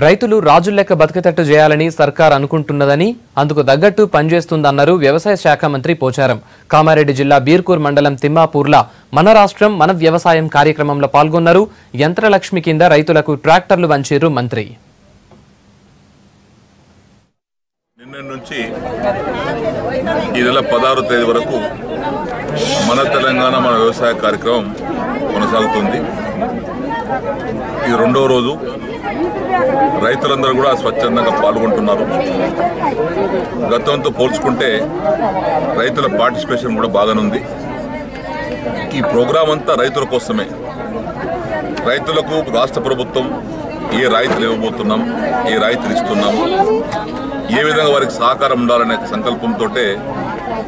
రైతులు రాజులెక్క బతికేటట్టు చేయాలని సర్కార్ అనుకుంటున్నదని అందుకు తగ్గట్టు పనిచేస్తుందన్నారు వ్యవసాయ శాఖ మంత్రి పోచారం. కామారెడ్డి జిల్లా బీర్కూర్ మండలం తిమ్మాపూర్ల మన రాష్ట్రం మన వ్యవసాయం కార్యక్రమంలో పాల్గొన్నారు. యంత్రలక్ష్మి కింద రైతులకు ట్రాక్టర్లు వంచిర్రు మంత్రి. నిన్న నుంచి ఈ నెల 16వ తేదీ వరకు మన తెలంగాణ మన వ్యవసాయ కార్యక్రమం కొనసాగుతుంది. ఇది రెండో రోజు. రైతులందరూ కూడా స్వచ్ఛందంగా పాల్గొంటున్నారు. గతంతో పోల్చుకుంటే రైతుల పార్టిసిపేషన్ కూడా బాగానుంది. ఈ ప్రోగ్రాం అంతా రైతుల కోసమే. రైతులకు రాష్ట్ర ప్రభుత్వం ఏ రాయితీలు ఇవ్వబోతున్నాం, ఏ రాయితీలు ఇస్తున్నాం, ఏ విధంగా వారికి సహకారం ఉండాలనే సంకల్పంతో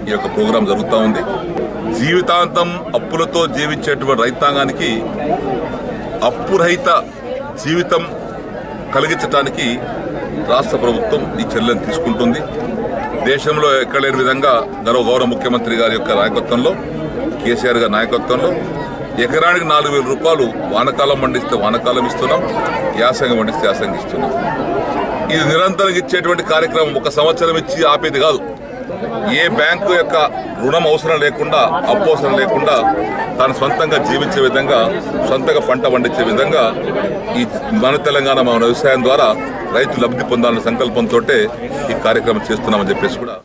ఈ యొక్క ప్రోగ్రాం జరుగుతూ ఉంది. జీవితాంతం అప్పులతో జీవించేటువంటి రైతాంగానికి అప్పురహిత జీవితం కలిగించడానికి రాష్ట్ర ప్రభుత్వం ఈ చర్యలను తీసుకుంటుంది. దేశంలో ఎక్కడలేని విధంగా గౌరవ ముఖ్యమంత్రి గారి యొక్క నాయకత్వంలో, కేసీఆర్ గారి నాయకత్వంలో ఎకరానికి 4,000 రూపాయలు వానకాలం పండిస్తే వానకాలం ఇస్తున్నాం, యాసంగి పండిస్తే యాసంగి ఇస్తున్నాం. ఇది నిరంతరం ఇచ్చేటువంటి కార్యక్రమం. ఒక సంవత్సరం ఇచ్చి ఆపేది కాదు. ఏ బ్యాంకు యొక్క రుణం అవసరం లేకుండా, అప్పు అవసరం లేకుండా తాను సొంతంగా జీవించే విధంగా, సొంతంగా పంట పండించే విధంగా ఈ మన తెలంగాణ మన వ్యవసాయం ద్వారా రైతు లబ్ధి పొందాలన్న సంకల్పంతో ఈ కార్యక్రమం చేస్తున్నామని చెప్పేసి కూడా